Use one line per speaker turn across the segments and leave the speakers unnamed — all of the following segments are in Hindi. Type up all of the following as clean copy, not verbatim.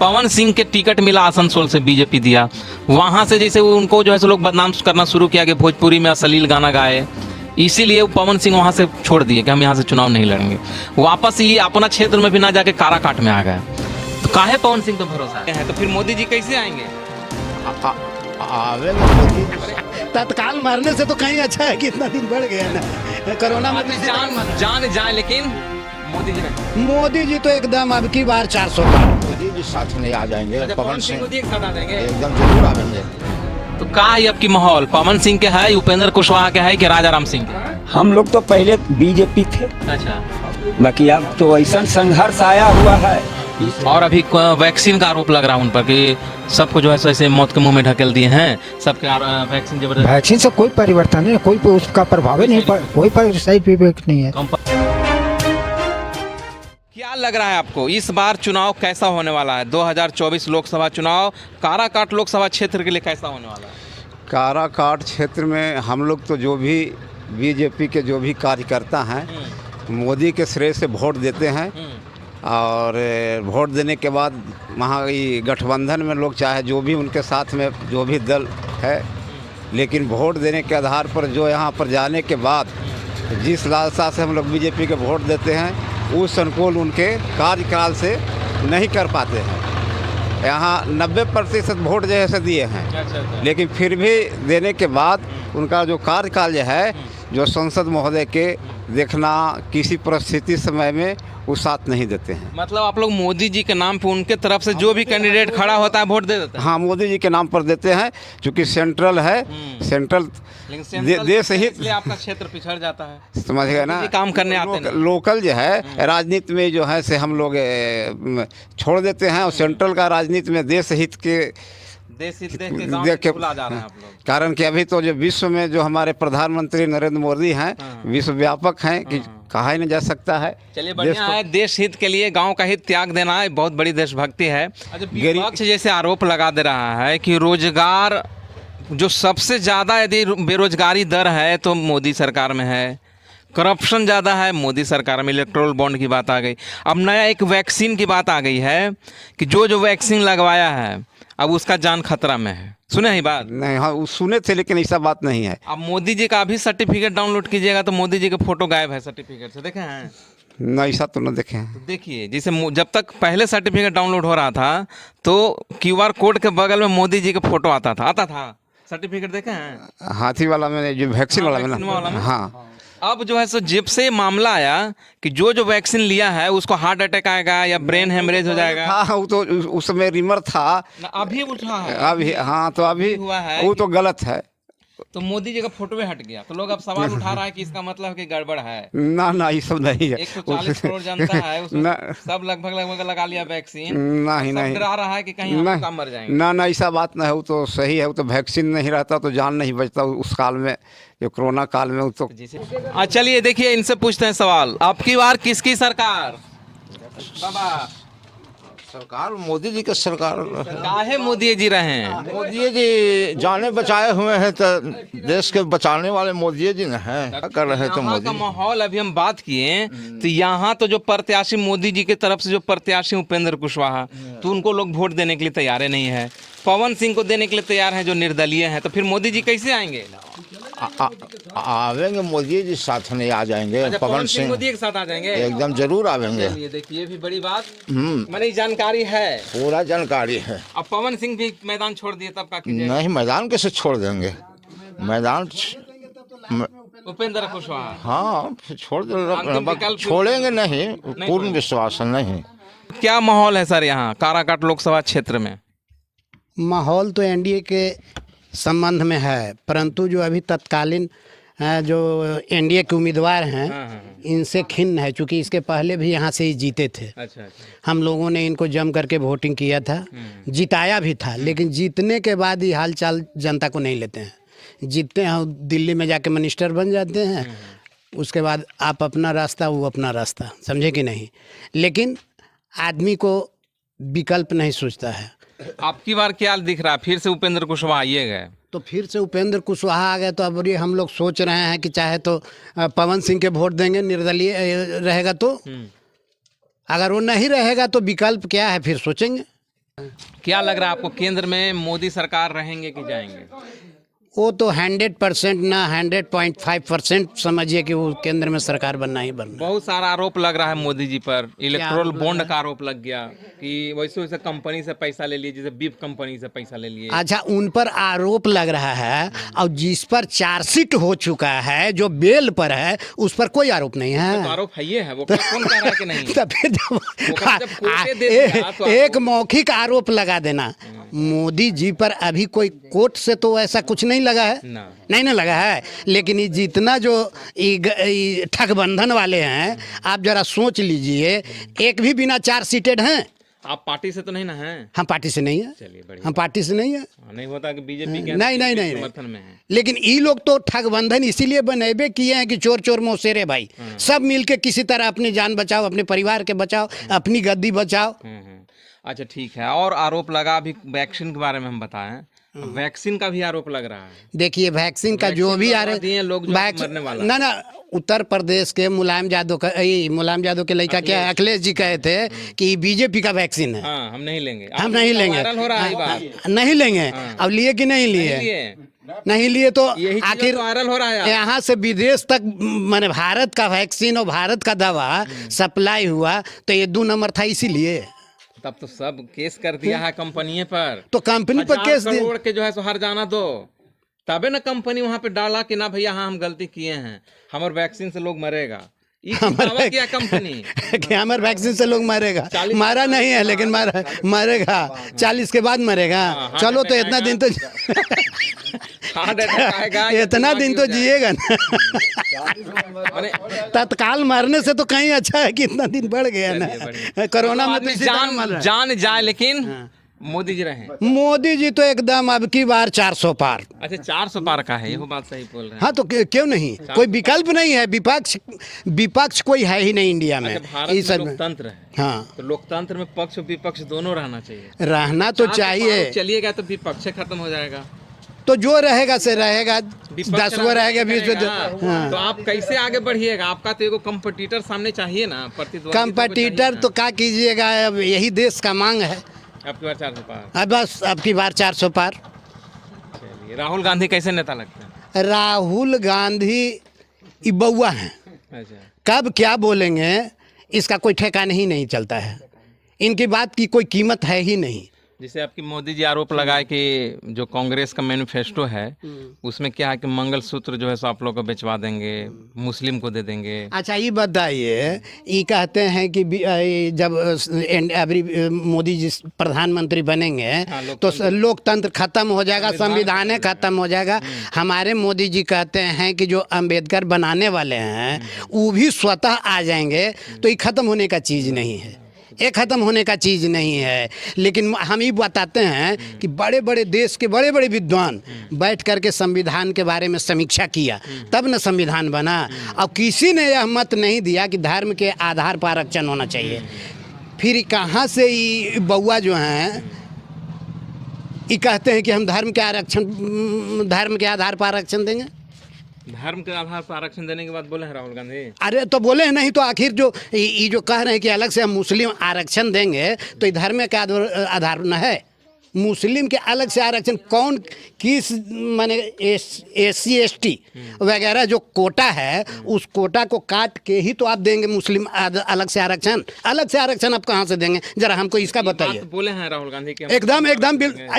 पवन सिंह के टिकट मिला आसनसोल से, बीजेपी दिया, वहां से जैसे उनको जो है सो लोग बदनाम करना शुरू किया कि भोजपुरी में अश्लील गाना गाए, इसीलिए वो पवन सिंह वहां से छोड़ दिए कि हम यहाँ से चुनाव नहीं लड़ेंगे। वापस ये अपना क्षेत्र में भी ना जाके काराकाट में आ गए। तो काहे पवन सिंह तो भरोसा है, तो फिर मोदी जी कैसे आएंगे?
तत्काल मारने से तो कहीं अच्छा है कि इतना दिन बढ़ गया ना, कोरोना में भी
जान जाए, लेकिन
मोदी जी तो एकदम अब की बार 400 पार।
मोदी जी साथ में आ जाएंगे, पवन सिंह
एक साथ आ जाएंगे
एकदम जरूर आएंगे।
तो का है अब की माहौल, पवन सिंह के है, उपेंद्र कुशवाहा के है कि राजा राम सिंह के?
हम लोग तो पहले बीजेपी थे,
अच्छा,
बाकी अब तो ऐसा संघर्ष आया हुआ है।
और अभी वैक्सीन का आरोप लग रहा है उन पर कि सबको जो है सो ऐसे मौत के मुंह में ढकेल दिए हैं, सबके वैक्सीन जबरदस्त।
वैक्सीन से कोई परिवर्तन नहीं, कोई उसका प्रभाव ही नहीं, कोई साइड इफेक्ट नहीं है।
क्या लग रहा है आपको इस बार चुनाव कैसा होने वाला है? 2024 लोकसभा चुनाव काराकाट लोकसभा क्षेत्र के लिए कैसा होने वाला है?
काराकाट क्षेत्र में हम लोग तो जो भी बीजेपी के जो भी कार्यकर्ता हैं, मोदी के श्रेय से वोट देते हैं। और वोट देने के बाद वहाँ ये गठबंधन में लोग चाहे जो भी उनके साथ में जो भी दल है, लेकिन वोट देने के आधार पर जो यहाँ पर जाने के बाद जिस लालसा से हम लोग बीजेपी के वोट देते हैं, उस अनुकूल उनके कार्यकाल से नहीं कर पाते हैं। यहाँ 90% वोट जैसे दिए हैं, लेकिन फिर भी देने के बाद उनका जो कार्यकाल जो है, जो संसद महोदय के देखना किसी परिस्थिति समय में वो साथ नहीं देते हैं।
मतलब आप लोग मोदी जी के नाम पे उनके तरफ से जो भी कैंडिडेट खड़ा होता है वोट दे देते हैं?
हाँ, मोदी जी के नाम पर देते हैं, क्योंकि सेंट्रल है, सेंट्रल देश हित,
इसलिए आपका क्षेत्र पिछड़ जाता है,
समझ गए ना।
काम करने आते हैं।
लोकल जो है राजनीति में जो है से हम लोग छोड़ देते हैं, और सेंट्रल का राजनीति में देश हित के
देख के भुला जा रहे हैं आप लोग।
कारण कि अभी तो जो विश्व में जो हमारे प्रधानमंत्री नरेंद्र मोदी हैं, विश्व व्यापक हैं कि कहा ही नहीं जा सकता है।
चलिए बढ़िया है, देश हित के लिए गांव का हित त्याग देना है, बहुत बड़ी देशभक्ति है। विपक्ष जैसे आरोप लगा दे रहा है कि रोजगार जो सबसे ज़्यादा यदि बेरोजगारी दर है तो मोदी सरकार में है, करप्शन ज़्यादा है मोदी सरकार में, इलेक्ट्रोल बॉन्ड की बात आ गई, अब नया एक वैक्सीन की बात आ गई है कि जो वैक्सीन लगवाया है अब उसका जान खतरा में है। सुने ही बात?
नहीं, हाँ वो सुने थे, लेकिन ऐसा बात नहीं है।
अब मोदी जी का अभी सर्टिफिकेट डाउनलोड कीजिएगा तो मोदी जी का फोटो गायब है सर्टिफिकेट से, देखे हैं?
नहीं, ऐसा तो न देखे हैं।
तो देखिए, जैसे जब तक पहले सर्टिफिकेट डाउनलोड हो रहा था तो क्यूआर कोड के बगल में मोदी जी का फोटो आता था सर्टिफिकेट देखे हैं?
हाथी वाला में, जो वैक्सीन वाला में ना, हाँ।
अब जो है सो जब से मामला आया कि जो वैक्सीन लिया है उसको हार्ट अटैक आएगा या ब्रेन हेमरेज हो जाएगा।
हाँ, वो तो उस समय रिमर था,
अभी उठा है
अभी, हाँ तो अभी
हुआ है,
वो तो गलत है।
तो मोदी जी का फोटो भी हट गया तो लोग अब सवाल उठा रहा है कि इसका मतलब कि गड़बड़ है।
ना ये सब नहीं है।
140 करोड़ जनता है, उसमें सब लगभग लगा लिया वैक्सीन,
नहीं
डरा रहा है कि कहीं हम कम मर जाएंगे।
ना ऐसा बात ना है, वो तो सही है। वो तो वैक्सीन नहीं रहता तो जान नहीं बचता उस काल में, जो कोरोना काल में। वो तो
चलिए देखिए, इनसे पूछते हैं सवाल, आपकी बार किसकी सरकार? बाबा
सरकार मोदी जी का सरकार।
काहे मोदी जी रहे हैं?
मोदी जी जाने बचाए हुए हैं तो देश के बचाने वाले मोदी जी ने हैं, कर रहे तो मोदी
का माहौल अभी हम बात किए तो यहाँ तो जो प्रत्याशी मोदी जी की तरफ से जो प्रत्याशी उपेंद्र कुशवाहा, तो उनको लोग वोट देने के लिए तैयार नहीं है। पवन सिंह को देने के लिए तैयार हैं जो निर्दलीय हैं, तो फिर मोदी जी कैसे आएंगे?
आवेंगे, मोदी जी साथ में आ जाएंगे।
अच्छा,
पवन सिंह
मोदी के साथ आ जाएंगे,
एकदम जरूर आवेंगे।
ये देखिए, ये भी बड़ी बात, मैंने जानकारी है,
पूरा जानकारी है।
अब पवन सिंह भी मैदान छोड़ दिए तब का कीजिए?
नहीं, मैदान कैसे छोड़ देंगे, मैदान
उपेंद्र कुशवाहा,
हाँ छोड़ देंगे, छोड़ेंगे नहीं, पूर्ण विश्वास नहीं।
क्या माहौल है सर यहाँ काराकाट लोकसभा क्षेत्र में?
माहौल तो एनडीए के संबंध में है, परंतु जो अभी तत्कालीन जो एनडीए के उम्मीदवार हैं, इनसे खिन्न है, क्योंकि इसके पहले भी यहाँ से ही जीते थे।
अच्छा।
हम लोगों ने इनको जम करके वोटिंग किया था, जिताया भी था, लेकिन जीतने के बाद ही हालचाल जनता को नहीं लेते हैं। जीतते हैं, दिल्ली में जाके मिनिस्टर बन जाते हैं, उसके बाद आप अपना रास्ता, वो अपना रास्ता, समझे कि नहीं? लेकिन आदमी को विकल्प नहीं सोचता है।
आपकी बार क्या दिख रहा है, फिर से उपेंद्र कुशवाहा आइए गए
तो फिर से उपेंद्र कुशवाहा आ गए, तो अब ये हम लोग सोच रहे हैं कि चाहे तो पवन सिंह के वोट देंगे, निर्दलीय रहेगा तो, अगर वो नहीं रहेगा तो विकल्प क्या है फिर सोचेंगे।
क्या लग रहा है आपको, केंद्र में मोदी सरकार रहेंगे कि जाएंगे?
वो तो 100% ना 100.5% समझिए कि वो केंद्र में सरकार बनना ही बनना।
बहुत सारा आरोप लग रहा है मोदी जी पर, इलेक्ट्रोल बॉन्ड का आरोप लग गया कि वैसे वैसे कंपनी से पैसा ले लिए, जैसे बीफ कंपनी से पैसा ले लिए।
अच्छा, उन पर आरोप लग रहा है, और जिस पर चार्जशीट हो चुका है, जो बेल पर है, उस पर कोई आरोप नहीं है।
तो आरोप है, ये है वो कौन कह रहा है कि नहीं?
तो फिर
वो कहते जब कोर्टे दे दिया तो
एक मौखिक आरोप लगा देना। मोदी जी पर अभी कोई कोर्ट से तो ऐसा कुछ नहीं लगा है
ना।
नहीं ना लगा है, लेकिन ये जितना जो ठगबंधन वाले हैं, आप जरा सोच लीजिए, एक भी बिना चार्जशीटेड हैं।
आप पार्टी से तो नहीं ना हैं?
हम पार्टी से नहीं है।
चलिए बढ़िया।
हम पार्टी से नहीं है।
नहीं होता कि बीजेपी के
नहीं
समर्थन में है।
लेकिन ये लोग तो ठगबंधन इसीलिए बनेबे किए हैं कि चोर चोर मौसेरे भाई, सब मिलके किसी तरह अपनी जान बचाओ, अपने परिवार के बचाओ, अपनी गद्दी बचाओ।
अच्छा ठीक है। और आरोप लगा, अभी वैक्सीन के बारे में हम बताएं, वैक्सीन का भी आरोप लग रहा है।
देखिए, वैक्सीन का जो भी आ रहे
लोग मरने वाला
ना उत्तर प्रदेश के मुलायम यादव के लड़का क्या अखिलेश जी कहे थे कि बीजेपी का वैक्सीन है।
हाँ, हम नहीं लेंगे।
हम नहीं लेंगे।
वायरल हो रहा है बात।
नहीं लेंगे। अब लिए कि नहीं लिए? नहीं लिए तो आखिर
वायरल हो रहा है।
यहाँ से विदेश तक माने भारत का वैक्सीन और भारत का दवा सप्लाई हुआ, तो ये 2 नंबर था, इसीलिए।
तब तो सब केस कर दिया है कंपनी पर।
तो कंपनी पर केस दिया,
करोड़ के जो है सो हर जाना दो, तबे ना कंपनी वहां पे डाला कि ना भैया हाँ हम गलती किए हैं, हमारे वैक्सीन से लोग मरेगा। दावा किया कंपनी
कि हमारे वैक्सीन से लोग मरेगा। मारा नहीं है, लेकिन मरेगा 40 के बाद मरेगा। चलो तो इतना दिन तो इतना दिन तो जिएगा ना। तत्काल मरने से तो कहीं अच्छा है कि इतना दिन बढ़ गया ना। कोरोना में तो
जान जाए, लेकिन मोदी जी रहे।
मोदी जी तो एकदम अब की बार 400 पार।
अच्छा, 400 पार का है, ये बात सही बोल रहे हैं।
हाँ, तो क्यों नहीं, कोई विकल्प नहीं है। विपक्ष कोई है ही नहीं इंडिया में।
भारत में लोकतंत्र है।
हाँ,
तो लोकतंत्र में पक्ष विपक्ष दोनों रहना चाहिए।
रहना तो चाहिए।
चलिएगा तो विपक्ष खत्म हो जाएगा।
तो जो रहेगा से रहेगा, 10 वो रहेगा, 20 हाँ।
तो आप कैसे आगे बढ़िएगा? आपका तो एगो कंपटीटर सामने चाहिए ना, प्रतिद्वंदी।
कंपटीटर तो क्या कीजिएगा, अब यही देश का मांग है।
आपकी बार 400 पार।
अब बस आपकी बार 400 पार।
चलिए, राहुल गांधी कैसे नेता लगते हैं?
राहुल गांधी बउआ हैं।
अच्छा,
कब क्या बोलेंगे इसका कोई ठिकाना ही नहीं चलता है। इनकी बात की कोई कीमत है ही नहीं।
जैसे आपकी मोदी जी आरोप लगाए कि जो कांग्रेस का मैनिफेस्टो है उसमें क्या है कि मंगलसूत्र जो है सो आप लोग को बेचवा देंगे, मुस्लिम को दे देंगे।
अच्छा, ये बताइए, ये कहते हैं कि जब अभी मोदी जी प्रधानमंत्री बनेंगे तो लोकतंत्र खत्म हो जाएगा, संविधान खत्म हो जाएगा। हमारे मोदी जी कहते हैं कि जो अंबेडकर बनाने वाले हैं वो भी स्वतः आ जाएंगे, तो ये खत्म होने का चीज़ नहीं है, ये खत्म होने का चीज़ नहीं है। लेकिन हम ये बताते हैं कि बड़े बड़े देश के बड़े बड़े विद्वान बैठ करके संविधान के बारे में समीक्षा किया, तब न संविधान बना। और किसी ने यह मत नहीं दिया कि धर्म के आधार पर आरक्षण होना चाहिए। फिर कहाँ से ये बउआ जो हैं ये कहते हैं कि हम धर्म के आधार पर आरक्षण देंगे?
धर्म के आधार पर आरक्षण देने के बाद बोले हैं राहुल गांधी।
अरे तो बोले हैं, नहीं तो आखिर जो ये जो कह रहे हैं कि अलग से हम मुस्लिम आरक्षण देंगे, तो ये धर्म के आधार न है। मुस्लिम के अलग से आरक्षण कौन किस माने SC ST वगैरह जो कोटा है, उस कोटा को काट के ही तो आप देंगे मुस्लिम अलग से आरक्षण। अलग से आरक्षण आप कहाँ से देंगे, जरा हमको इसका बताइए।
बोले हैं राहुल गांधी के
एकदम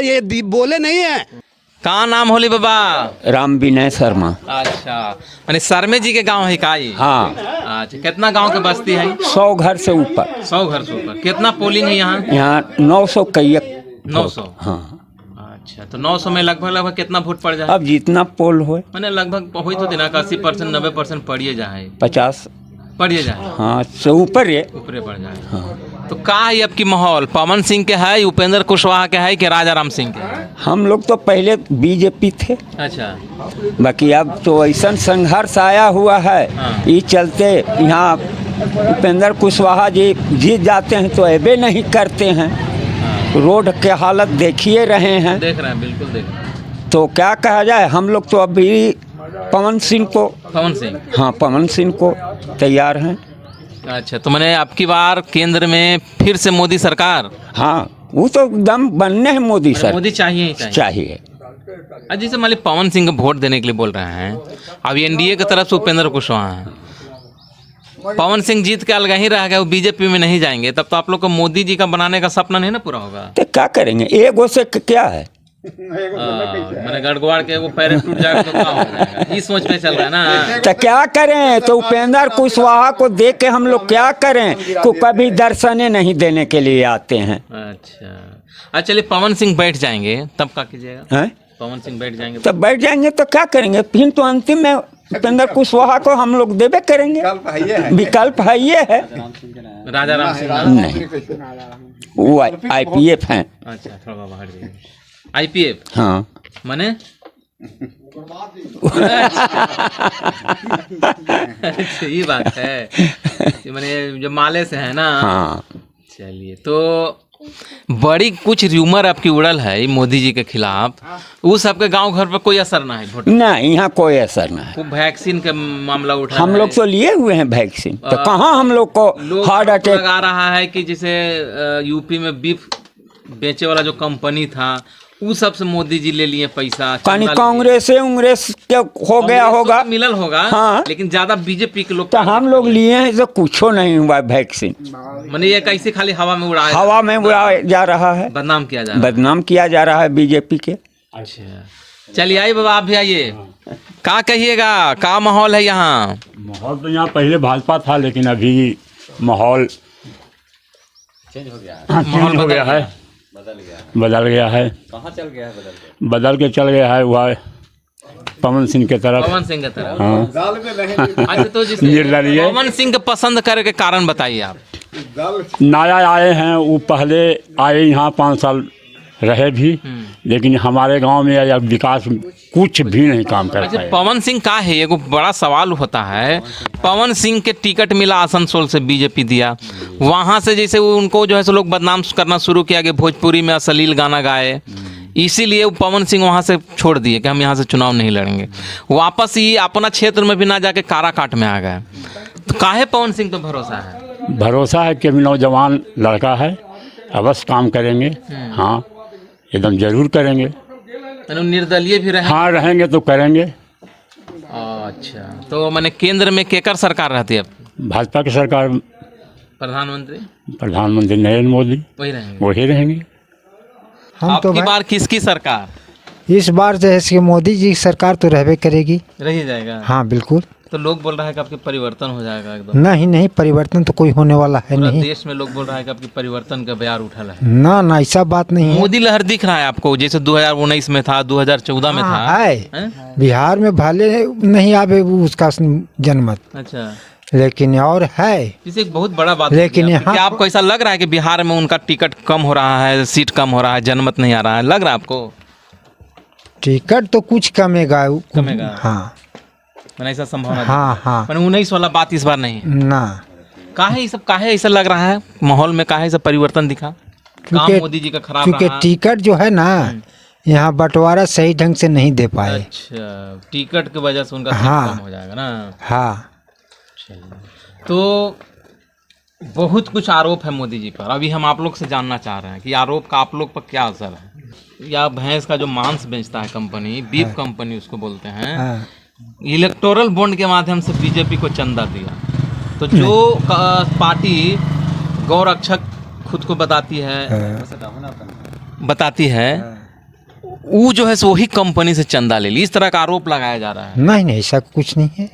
ये बोले नहीं है।
कहाँ नाम होली बाबा?
राम विनय शर्मा।
अच्छा, मैंने शर्मे जी के गांव है काई?
हाँ।
अच्छा, कितना गांव के बस्ती है?
100 घर से ऊपर।
100 घर से ऊपर। कितना पोलिंग है यहाँ?
यहाँ 900 कैयक।
900।
हाँ।
अच्छा, तो 900 में लगभग कितना वोट पड़ जाए?
अब जितना पोल हो,
मैंने लगभग हो तो दिना 80% 90% पड़िए जाए।
50
पड़िए जाए।
हाँ, से ऊपर
ऊपरे पड़ जाए। हाँ। तो का है अब की माहौल? पवन सिंह के है, उपेंद्र कुशवाहा के है कि राजा राम सिंह के है?
हम लोग तो पहले बीजेपी थे।
अच्छा,
बाकी अब तो ऐसा संघर्ष आया हुआ है।
हाँ।
ये चलते यहाँ उपेंद्र कुशवाहा जी जीत जाते हैं तो अबे नहीं करते हैं।
हाँ।
रोड के हालत देखिए रहे हैं।
देख रहे हैं, बिल्कुल देख रहे हैं।
तो क्या कहा जाए, हम लोग तो अभी पवन सिंह हाँ, पवन सिंह को तैयार हैं।
अच्छा, तो मैंने आपकी बार केंद्र में फिर से मोदी सरकार?
हाँ, वो तो एकदम बनने हैं मोदी सर,
मोदी चाहिए ही चाहिए।
चाहिए।
जैसे मान ली पवन सिंह को वोट देने के लिए बोल रहे हैं, अब एनडीए की तरफ से उपेंद्र कुशवाहा है, पवन सिंह जीत के अलग ही रह गए, वो बीजेपी में नहीं जाएंगे, तब तो आप लोग को मोदी जी का बनाने का सपना नहीं ना पूरा होगा।
तो क्या करेंगे, एगो से क्या है,
मैंने गड़गवाड़ के वो पैर टूट जाएगा तो क्या हो जाएगा, ये सोच में चल रहा है ना।
तो क्या करें, तो उपेंद्र कुशवाहा को देख के हम लोग क्या करें, को कभी दर्शने नहीं देने के लिए आते हैं।
अच्छा चलिए, पवन सिंह बैठ जाएंगे तब क्या कीजिएगा?
हैं?
पवन सिंह बैठ जाएंगे
तो बैठ जाएंगे तो क्या करेंगे, फिर तो अंतिम में उपेंद्र कुशवाहा को हम लोग देवे करेंगे, विकल्प है ये है।
राजा राम सिंह
नहीं, वो IPF हैं।
अच्छा थोड़ा बाहर जाइए। IPF
हाँ
माने अच्छा ये बात है, माने जो माले से है ना।
हाँ।
चलिए, तो बड़ी कुछ र्यूमर आपकी उड़ल है मोदी जी के खिलाफ, वो सबके गांव घर पर कोई असर ना है वोट?
ना, यहाँ कोई असर ना है।
वो वैक्सीन का मामला उठा,
हम लोग तो लिए हुए हैं वैक्सीन, तो कहाँ हम लोग को हार्ट अटैक
लगा रहा है कि जैसे यूपी में बीफ बेचे वाला जो कंपनी था, वो सब से मोदी जी ले लिए पैसा।
कहीं कांग्रेस के हो गया होगा,
मिलल होगा।
हाँ।
लेकिन ज्यादा बीजेपी के लोग
तो हम लोग लिए हैं, तो कुछ नहीं हुआ वैक्सीन।
मैंने ये कैसे खाली हवा में उड़ाया,
हवा में उड़ाया जा रहा है,
बदनाम किया जा रहा है।
बदनाम किया जा रहा है बीजेपी के।
अच्छा चलिए, आइए बाबा, आप भी आइए, क्या कहिएगा, क्या माहौल है यहाँ?
माहौल तो यहाँ पहले भाजपा था, लेकिन अभी माहौल चेंज हो गया है, बदल गया है।
कहाँ चल गया है?
बदल के चल गया है वह पवन सिंह के तरफ।
पवन सिंह की तरफ।
हाँ।
अच्छा, तो जिसे
निर्दलीय
पवन सिंह को पसंद करे के कारण बताइए आप।
नया आए हैं, वो पहले आए यहाँ 5 साल रहे भी, लेकिन हमारे गांव में या विकास कुछ भी नहीं काम कर
अच्छा,
पाए।
पवन सिंह का है, एगो बड़ा सवाल होता है, पवन सिंह के टिकट मिला आसनसोल से, बीजेपी दिया, वहाँ से जैसे वो उनको जो है सो लोग बदनाम करना शुरू किया कि भोजपुरी में अश्लील गाना गाए, इसीलिए वो पवन सिंह वहाँ से छोड़ दिए कि हम यहाँ से चुनाव नहीं लड़ेंगे, वापस ही अपना क्षेत्र में भी ना जाके काराकाट में आ गए। तो काहे पवन सिंह तो भरोसा है?
भरोसा है कि नौजवान लड़का है, अवश्य काम करेंगे। हाँ, एकदम जरूर करेंगे।
निर्दलीय भी रहे?
हाँ, रहेंगे तो करेंगे।
अच्छा, तो मैंने केंद्र में केकर सरकार रहती है?
भाजपा की सरकार, प्रधानमंत्री नरेंद्र मोदी वही रहेंगे।
हम तो
आपकी बार किसकी सरकार?
इस बार जो है कि मोदी जी की सरकार तो रहबे करेगी।
रही जाएगा?
हाँ बिल्कुल।
तो लोग बोल रहा है कि आपके परिवर्तन हो जाएगा एकदम।
नहीं, परिवर्तन तो कोई होने वाला है
पूरा
नहीं।
देश में लोग बोल रहा है कि आपकी परिवर्तन का बयार उठल है।
ना, ऐसा बात नहीं है।
मोदी लहर दिख रहा है आपको, जैसे 2019 में था, 2014 में था।
है बिहार में भले नहीं आवे उसका जनमत,
अच्छा,
लेकिन और है
इसे एक बहुत बड़ा बात।
लेकिन
क्या
यहाँ
आपको ऐसा लग रहा है कि बिहार में उनका टिकट कम हो रहा है, सीट कम हो रहा है, जनमत नहीं आ रहा है, लग रहा है आपको?
टिकट तो कुछ कमेगा। हाँ,
मैंने ऐसा संभावना।
हाँ।
मैंने 19 वाला बात इस बार नहीं है।
ना,
काहे ये सब, काहे ऐसा लग रहा है माहौल में, काहे सब परिवर्तन दिखा? काम मोदी जी का खराब
क्योंकि
रहा।
टिकट जो है ना, यहाँ बंटवारा सही ढंग से नहीं दे पाए।
अच्छा, टिकट की वजह से उनका सीट
हाँ।
कम हो जाएगा ना।
हाँ,
तो बहुत कुछ आरोप है मोदी जी पर। अभी हम आप लोग से जानना चाह रहे हैं कि आरोप का आप लोग पर क्या असर है? या भैंस का जो मांस बेचता है कंपनी, बीफ कंपनी उसको बोलते हैं,
हाँ।
इलेक्टोरल बॉन्ड के माध्यम से बीजेपी को चंदा दिया, तो जो पार्टी गौरक्षक खुद को बताती है, वो जो है सो वही कंपनी से चंदा ले ली, इस तरह का आरोप लगाया जा रहा है।
नहीं, ऐसा कुछ नहीं है।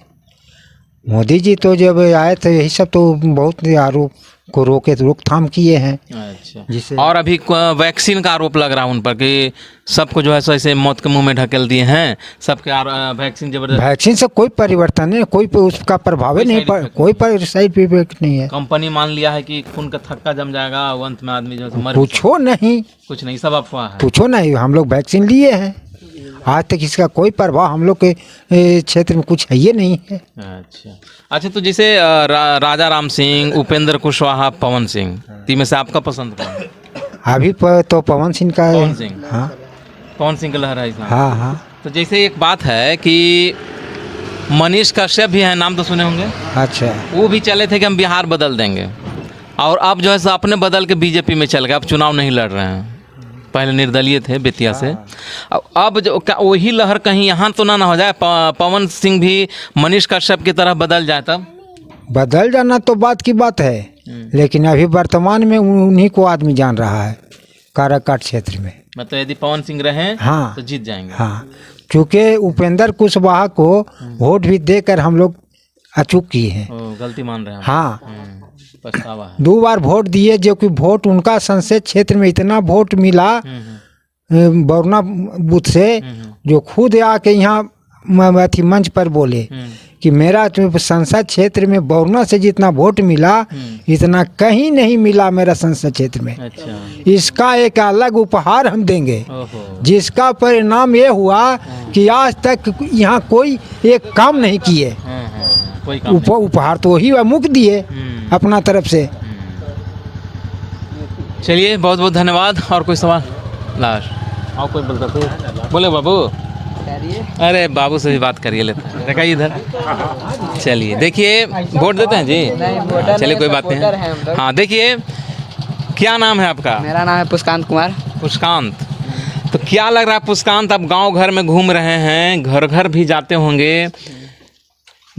मोदी जी तो जब आए थे यही सब तो बहुत आरोप को रोकथाम किए हैं।
अच्छा,
जिसे
और अभी वैक्सीन का आरोप लग रहा है उन पर कि सबको जो है सो ऐसे मौत के मुंह में ढकेल दिए हैं, सबके वैक्सीन जबरदस्त।
वैक्सीन से कोई परिवर्तन नहीं, कोई उसका प्रभाव ही नहीं, कोई साइड इफेक्ट नहीं है।
कंपनी मान लिया है कि खून का थक्का जम जाएगा, अंत में आदमी जो है मर।
पूछो नहीं,
कुछ नहीं, सब अफवाह है।
पूछो नहीं, हम लोग वैक्सीन लिए हैं, आज तक इसका कोई प्रभाव हम लोग के क्षेत्र में कुछ है ये नहीं है।
अच्छा, तो जैसे राजा राम सिंह, उपेंद्र कुशवाहा, पवन सिंह, तीन में से आपका पसंद कौन है?
अभी तो पवन सिंह का।
पवन सिंह।
हाँ,
पवन सिंह का लहर है इसमें।
हाँ।
तो जैसे एक बात है कि मनीष कश्यप भी है, नाम तो सुने होंगे।
अच्छा,
वो भी चले थे कि हम बिहार बदल देंगे, और अब जो है सो अपने बदल के बीजेपी में चल गए, अब चुनाव नहीं लड़ रहे हैं। पहले निर्दलीय थे बेतिया से, अब जो वही लहर कहीं यहाँ तो ना हो जाए, पवन सिंह भी मनीष कश्यप की तरह बदल जाए तब?
बदल जाना तो बात की बात है, लेकिन अभी वर्तमान में उन्हीं को आदमी जान रहा है काराकाट क्षेत्र में।
मतलब यदि पवन सिंह रहे
हाँ
तो जीत जाएंगे।
हाँ, क्योंकि उपेंद्र कुशवाहा को वोट भी देकर हम लोग अचूक किए हैं।
गलती मान रहे हैं।
हाँ,
पछतावा है।
2 बार वोट दिए, जो कि वोट उनका संसद क्षेत्र में इतना वोट मिला बरना बूथ से, जो खुद आके यहाँ अथी मंच पर बोले कि मेरा संसद क्षेत्र में बरना से जितना वोट मिला इतना कहीं नहीं मिला मेरा संसद क्षेत्र में।
अच्छा।
इसका एक अलग उपहार हम देंगे, जिसका परिणाम ये हुआ कि आज तक यहाँ कोई एक काम नहीं किए।
कोई काम नहीं।
उपहार तो वही मुख दिए अपना तरफ से।
चलिए, बहुत बहुत धन्यवाद। और कोई सवाल लास्ट? और कोई बोलता थे? बोले बाबू। अरे बाबू से भी बात करिए, लेते हैं रखाइए इधर। चलिए, देखिए वोट देते हैं जी? चलिए, कोई बात नहीं। हाँ, देखिए क्या नाम है आपका?
मेरा नाम है पुष्कांत कुमार।
पुष्कांत, तो क्या लग रहा है पुष्कांत, आप गांव घर में घूम रहे हैं, घर घर भी जाते होंगे,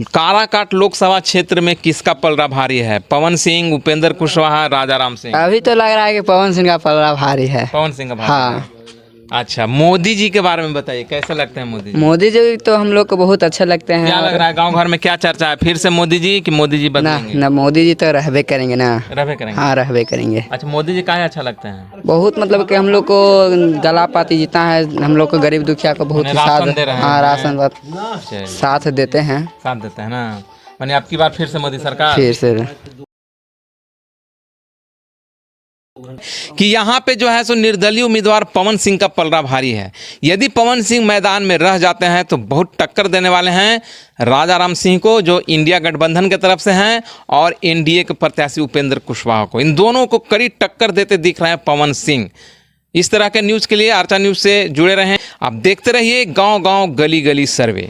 काराकाट लोकसभा क्षेत्र में किसका पलड़ा भारी है? पवन सिंह, उपेंद्र कुशवाहा, राजाराम सिंह?
अभी तो लग रहा है कि पवन सिंह का पलड़ा भारी है।
पवन सिंह का भारी
हाँ।
है। अच्छा, मोदी जी के बारे में बताइए, कैसे लगते हैं मोदी जी?
मोदी जी तो हम लोग को बहुत अच्छे लगते हैं।
क्या लग रहा है गांव घर में क्या चर्चा है, फिर से मोदी जी कि मोदी जी
ना
बदलेंगे?
ना, मोदी जी तो रहबे करेंगे ना।
रहबे करेंगे।
हाँ, रहबे करेंगे।
अच्छा, मोदी जी काहे अच्छा लगते हैं?
बहुत मतलब कि हम लोग को गला पाती जितना है, हम लोग को गरीब दुखिया को बहुत ही
राशन
साथ,
दे रहे हैं।
हाँ, राशन
चलिए,
साथ देते हैं।
साथ देते हैं ना, माने आपकी बार फिर से मोदी सरकार?
फिर से
कि यहाँ पे जो है सो निर्दलीय उम्मीदवार पवन सिंह का पलड़ा भारी है। यदि पवन सिंह मैदान में रह जाते हैं तो बहुत टक्कर देने वाले हैं राजाराम सिंह को, जो इंडिया गठबंधन के तरफ से हैं, और एनडीए के प्रत्याशी उपेंद्र कुशवाहा को। इन दोनों को कड़ी टक्कर देते दिख रहे हैं पवन सिंह। इस तरह के न्यूज़ के लिए अर्चा न्यूज़ से जुड़े रहें। आप देखते रहिए गांव गांव गली गली सर्वे।